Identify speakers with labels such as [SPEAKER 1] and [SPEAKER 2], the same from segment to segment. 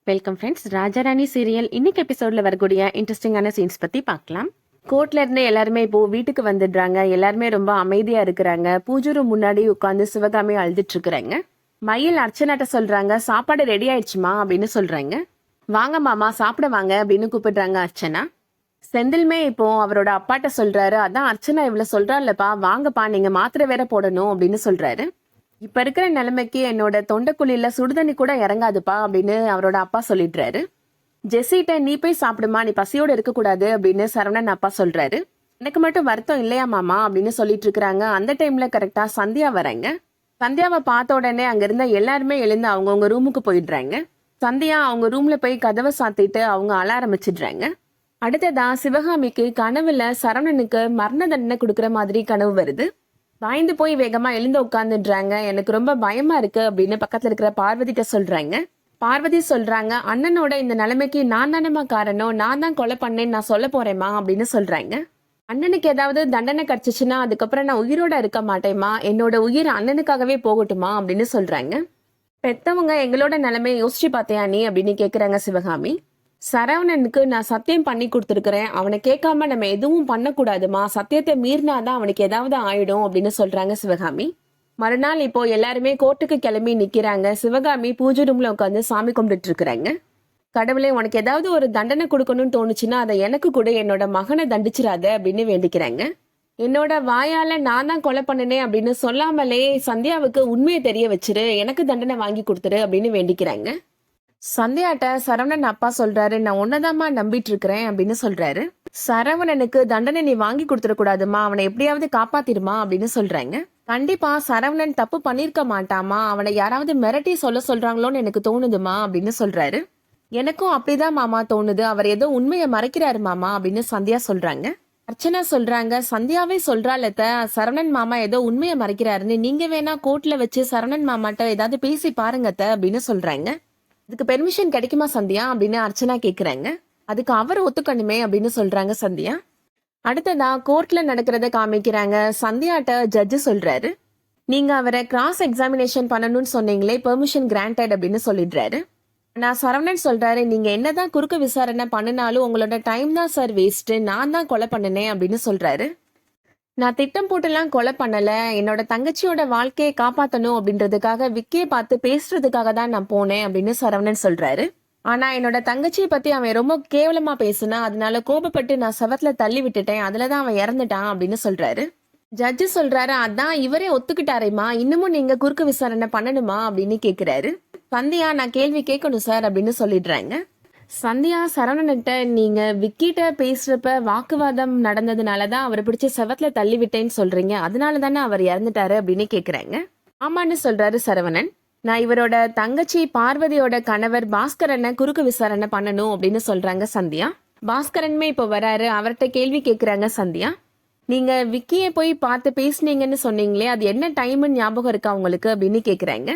[SPEAKER 1] Welcome friends. Raja Rani serial இன்னைக்கு எபிசோட்ல வரக்கூடிய இன்ட்ரெஸ்டிங்கான சீன்ஸ் பத்தி பார்க்கலாம். கோர்ட்ல இருந்து எல்லாருமே இப்போ வீட்டுக்கு வந்துடுறாங்க. எல்லாருமே ரொம்ப அமைதியா இருக்கிறாங்க. பூஜை ரூம் முன்னாடி உட்காந்து சிவகாமி அழுதுட்டு இருக்கிறாங்க. மயில் அர்ச்சனாட்ட சொல்றாங்க, சாப்பாடு ரெடி ஆயிடுச்சுமா அப்படின்னு சொல்றாங்க. வாங்க மாமா சாப்பிட வாங்க அப்படின்னு கூப்பிடுறாங்க அர்ச்சனா. செந்தில்மே இப்போ அவரோட அப்பாட்ட சொல்றாரு, அதான் அர்ச்சனா இவ்வளவு சொல்றாள்லப்பா, வாங்கப்பா நீங்க மாத்திரை வேற போடணும் அப்படின்னு சொல்றாரு. இப்ப இருக்கிற நிலைமைக்கு என்னோட தொண்டைக்குழியில சுடுதண்ணி கூட இறங்காதுப்பா அப்படின்னு அவரோட அப்பா சொல்லிடுறாரு. ஜெஸ்ஸிட்ட நீ போய் சாப்பிடுமா, நீ பசியோட இருக்கக்கூடாது அப்படின்னு சரவணன் அப்பா சொல்றாரு. எனக்கு மட்டும் வருத்தம் இல்லையா மாமா அப்படின்னு சொல்லிட்டு இருக்கிறாங்க. அந்த டைம்ல கரெக்டா சந்தியா வராங்க. சந்தியாவை பார்த்த உடனே அங்க இருந்த எல்லாருமே எழுந்து அவங்கவுங்க ரூமுக்கு போயிடுறாங்க. சந்தியா அவங்க ரூம்ல போய் கதவை சாத்திட்டு அவங்க அழ ஆரம்பிச்சிடுறாங்க. அடுத்ததா சிவகாமிக்கு கனவுல சரவணனுக்கு மரண தண்டனை கொடுக்குற மாதிரி கனவு வருது. பயந்து போய் வேகமா எழுந்து உட்காந்துடுறாங்க. எனக்கு ரொம்ப பயமா இருக்கு அப்படின்னு பக்கத்துல இருக்கிற பார்வதிட்ட சொல்றாங்க. பார்வதி சொல்றாங்க, அண்ணனோட இந்த நிலைமைக்கு நான் தானேமா காரணம், நான் தான் கொலை பண்ணேன்னு நான் சொல்ல போறேம்மா அப்படின்னு சொல்றாங்க. அண்ணனுக்கு ஏதாவது தண்டனை கிடைச்சிச்சுன்னா அதுக்கப்புறம் நான் உயிரோட இருக்க மாட்டேம்மா, என்னோட உயிர் அண்ணனுக்காகவே போகட்டுமா அப்படின்னு சொல்றாங்க. பெத்தவங்க எங்களோட நிலைமையை யோசிச்சு பார்த்தியா நீ அப்படின்னு கேக்குறாங்க சிவகாமி. சரவணனுக்கு நான் சத்தியம் பண்ணி கொடுத்துருக்கிறேன், அவனை கேட்காம நம்ம எதுவும் பண்ணக்கூடாதுமா, சத்தியத்தை மீறினாதான் அவனுக்கு ஏதாவது ஆயிடும் அப்படின்னு சொல்றாங்க சிவகாமி. மறுநாள் இப்போ எல்லாருமே கோர்ட்டுக்கு கிளம்பி நிக்கிறாங்க. சிவகாமி பூஜை ரூம்ல உட்காந்து சாமி கும்பிட்டு இருக்கிறாங்க. கடவுளே, உனக்கு ஏதாவது ஒரு தண்டனை கொடுக்கணும்னு தோணுச்சுன்னா அதை எனக்கு கூட, என்னோட மகனை தண்டிச்சிடாத அப்படின்னு வேண்டிக்கிறாங்க. என்னோட வாயால நான் தான் கொலை பண்ணினேன் அப்படின்னு சொல்லாமலே சந்தியாவுக்கு உண்மையை தெரிய வச்சிரு, எனக்கு தண்டனை வாங்கி கொடுத்துரு அப்படின்னு வேண்டிக்கிறாங்க. சந்தியாட்ட சரவணன் அப்பா சொல்றாரு, நான் உன்னதாமா நம்பிட்டு இருக்கிறேன் அப்படின்னு சொல்றாரு. சரவணனுக்கு தண்டனை நீ வாங்கி கொடுத்துடக்கூடாதுமா, அவனை எப்படியாவது காப்பாத்திருமா அப்படின்னு சொல்றாங்க. கண்டிப்பா சரவணன் தப்பு பண்ணிருக்க மாட்டாமா, அவனை யாராவது மிரட்டி சொல்றாங்களோன்னு எனக்கு தோணுதுமா அப்படின்னு சொல்றாரு. எனக்கும் அப்படிதான் மாமா தோணுது, அவர் ஏதோ உண்மையை மறைக்கிறாரு மாமா அப்படின்னு சந்தியா சொல்றாங்க. அர்ச்சனா சொல்றாங்க, சந்தியாவே சொல்றாளத்த சரவணன் மாமா ஏதோ உண்மையை மறைக்கிறாருன்னு, நீங்க வேணா கோர்ட்ல வச்சு சரவணன் மாமாட்ட ஏதாவது பேசி பாருங்கத்த அப்படின்னு சொல்றாங்க. இதுக்கு பெர்மிஷன் கிடைக்குமா சந்தியா அப்படின்னு அர்ச்சனா கேக்குறாங்க. அதுக்கு அவர் ஒத்துக்கணுமே அப்படின்னு சொல்றாங்க சந்தியா. அடுத்ததா கோர்ட்ல நடக்கிறத காமிக்கிறாங்க. சந்தியாட்ட ஜட்ஜு சொல்றாரு, நீங்க அவரை கிராஸ் எக்ஸாமினேஷன் பண்ணணும்னு சொன்னீங்களே, பெர்மிஷன் கிராண்டட் அப்படின்னு சொல்லிடுறாரு. நான் சரவணன் சொல்றாரு, நீங்க என்னதான் குறுக்க விசாரணை பண்ணினாலும் உங்களோட டைம் தான் சார் வேஸ்ட், நான் தான் கொலை பண்ணினேன் அப்படின்னு சொல்றாரு. நான் திட்டம் போட்டுலாம் கொலை பண்ணல, என்னோட தங்கச்சியோட வாழ்க்கையை காப்பாத்தணும் அப்படின்றதுக்காக விக்கியை பார்த்து பேசுறதுக்காக தான் நான் போனேன் அப்படின்னு சரவணன் சொல்றாரு. ஆனா என்னோட தங்கச்சியை பத்தி அவன் ரொம்ப கேவலமா பேசுனா, அதனால கோபப்பட்டு நான் செவத்துல தள்ளி விட்டுட்டேன், அதுலதான் அவன் இறந்துட்டான் அப்படின்னு சொல்றாரு. ஜட்ஜு சொல்றாரு, அதான் இவரே ஒத்துக்கிட்டாரேமா, இன்னமும் நீங்க குறுக்கு விசாரணை பண்ணணுமா அப்படின்னு கேக்குறாரு. சந்தியா, நான் கேள்வி கேட்கணும் சார் அப்படின்னு சொல்லிடுறாங்க. சந்தியா சரவணன்கிட்ட, நீங்க விக்கிட்ட பேசுறப்ப வாக்குவாதம் நடந்ததுனாலதான் அவரை பிடிச்ச செவத்துல தள்ளி விட்டேன்னு சொல்றீங்க, அதனால தானே அவர் இறந்துட்டாரு அப்படின்னு கேக்குறாங்க. ஆமான்னு சொல்றாரு சரவணன். நான் இவரோட தங்கச்சி பார்வதியோட கணவர் பாஸ்கரனை குறுக்கு விசாரணை பண்ணணும் அப்படின்னு சொல்றாங்க சந்தியா. பாஸ்கரனுமே இப்போ வராரு, அவர்கிட்ட கேள்வி கேக்குறாங்க சந்தியா. நீங்க விக்கிய போய் பார்த்து பேசுனீங்கன்னு சொன்னீங்களே, அது என்ன டைம்னு ஞாபகம் இருக்கா உங்களுக்கு அப்படின்னு கேக்குறாங்க.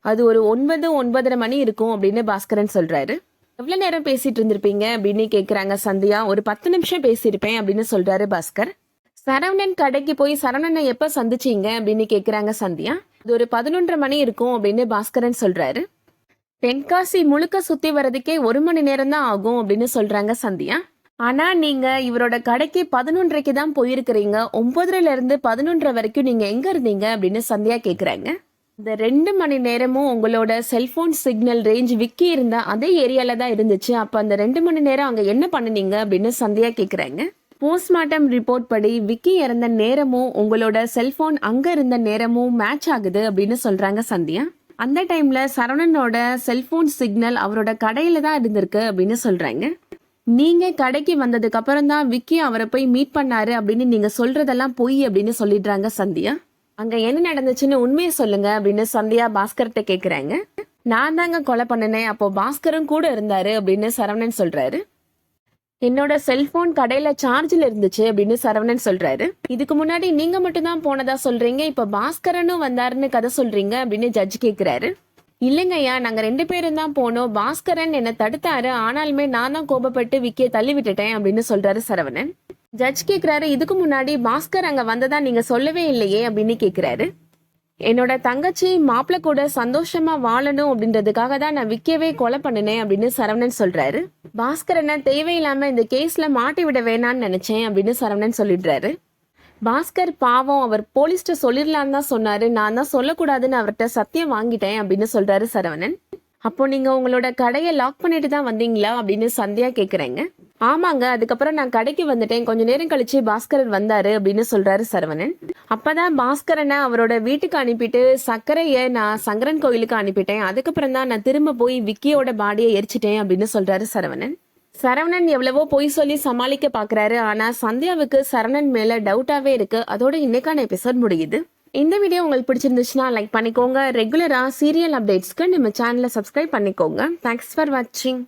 [SPEAKER 1] அது ஒரு 9-9:30 மணி இருக்கும் அப்படின்னு பாஸ்கரன் சொல்றாரு. எவ்வளவு நேரம் பேசிட்டு இருந்திருப்பீங்க அப்படின்னு கேக்குறாங்க சந்தியா. ஒரு 10 நிமிஷம் பேசியிருப்பேன் அப்படின்னு சொல்றாரு பாஸ்கர். சரவணன் கடைக்கு போய் சரவணனை எப்ப சந்திச்சீங்க அப்படின்னு கேக்குறாங்க சந்தியா. இது ஒரு 11:30 மணி இருக்கும் அப்படின்னு பாஸ்கரன் சொல்றாரு. தென்காசி முழுக்க சுத்தி வர்றதுக்கே 1 மணி நேரம் தான் ஆகும் அப்படின்னு சொல்றாங்க சந்தியா. ஆனா நீங்க இவரோட கடைக்கு 11:30க்கு தான் போயிருக்கிறீங்க, 9:30ல இருந்து 11:30 வரைக்கும் நீங்க எங்க இருந்தீங்க அப்படின்னு சந்தியா கேக்குறாங்க. இந்த 2 மணி நேரமும் உங்களோட செல்போன் சிக்னல் ரேஞ்ச் விக்கி இருந்த அதே ஏரியால தான் இருந்துச்சு, அப்ப அந்த 2 மணி நேரம் அங்க என்ன பண்ணுனீங்க அப்படின்னு சந்தியா கேக்குறாங்க. போஸ்ட்மார்ட்டம் ரிப்போர்ட் படி விக்கி இறந்த நேரமும் உங்களோட செல்போன் அங்க இருந்த நேரமும் மேட்ச் ஆகுது அப்படின்னு சொல்றாங்க சந்தியா. அந்த டைம்ல சரவணனோட செல்போன் சிக்னல் அவரோட கடையில தான் இருந்திருக்கு அப்படின்னு சொல்றாங்க. நீங்க கடைக்கு வந்ததுக்கு அப்புறம் தான் விக்கி அவரை போய் மீட் பண்ணாரு அப்படின்னு நீங்க சொல்றதெல்லாம் பொய் அப்படின்னு சொல்லிடுறாங்க சந்தியா. அங்க என்ன நடந்துச்சுன்னு உண்மையை சொல்லுங்க அப்படின்னு சந்தியா பாஸ்கர்கிட்ட கேக்குறாங்க. நான் தாங்க கொலை பண்ணினேன், அப்போ பாஸ்கரும் கூட இருந்தாரு அப்படின்னு சரவணன் சொல்றாரு. என்னோட செல்போன் கடையில சார்ஜில் இருந்துச்சு அப்படின்னு சரவணன் சொல்றாரு. இதுக்கு முன்னாடி நீங்க மட்டும் தான் போனதா சொல்றீங்க, இப்ப பாஸ்கரனும் வந்தாருன்னு கதை சொல்றீங்க அப்படின்னு ஜட்ஜ் கேக்குறாரு. இல்லைங்கய்யா, நாங்க 2 பேரும் தான் போனோம், பாஸ்கரன் என்ன தடுத்தாரு, ஆனாலுமே நான் தான் கோபப்பட்டு விக்கிய தள்ளி விட்டுட்டேன் அப்படின்னு சொல்றாரு சரவணன். ஜட்ஜ் கேக்குறாரு, இதுக்கு முன்னாடி பாஸ்கர் அங்க வந்ததா நீங்க சொல்லவே இல்லையே அப்படின்னு கேக்குறாரு. என்னோட தங்கச்சி மாப்பிள்ள கூட சந்தோஷமா வாழணும் அப்படின்றதுக்காக தான் நான் விக்கவே கொலை பண்ணினேன் அப்படின்னு சரவணன் சொல்றாரு. பாஸ்கரனை தேவையில்லாம இந்த கேஸ்ல மாட்டி விட வேணான்னு நினைச்சேன் அப்படின்னு சரவணன் சொல்லிடுறாரு. பாஸ்கர் பாவம், அவர் போலீஸ்ட சொல்லிடலான்னு தான் சொன்னாரு, நான் தான் சொல்லக்கூடாதுன்னு அவர்கிட்ட சத்தியம் வாங்கிட்டேன் அப்படின்னு சொல்றாரு சரவணன். அப்போ நீங்க உங்களோட கடையை லாக் பண்ணிட்டு தான் வந்தீங்களா அப்படின்னு சந்தியா கேக்குறேங்க. ஆமாங்க, அதுக்கப்புறம் நான் கடைக்கு வந்துட்டேன், கொஞ்ச நேரம் கழிச்சு பாஸ்கரன் வந்தாரு அப்படின்னு சொல்றாரு சரவணன். அப்பதான் பாஸ்கரனை அவரோட வீட்டுக்கு அனுப்பிட்டு சர்க்கரைய நான் சங்கரன் கோயிலுக்கு அனுப்பிட்டேன், அதுக்கப்புறம் தான் நான் திரும்ப போய் விக்கியோட பாடியை எரிச்சிட்டேன் அப்படின்னு சொல்றாரு சரவணன். சரவணன் எவ்வளவோ பொய் சொல்லி சமாளிக்க பாக்குறாரு, ஆனா சந்தியாவுக்கு சரவணன் மேல டவுட்டாவே இருக்கு. அதோட இன்னைக்கான எபிசோட் முடியுது. இந்த வீடியோ உங்களுக்கு பிடிச்சிருந்துச்சுன்னா லைக் பண்ணிக்கோங்க. ரெகுலரா சீரியல் அப்டேட்ஸ்க்கு நம்ம சேனலை சப்ஸ்கிரைப் பண்ணிக்கோங்க. தேங்க்ஸ் ஃபார் வாட்சிங்.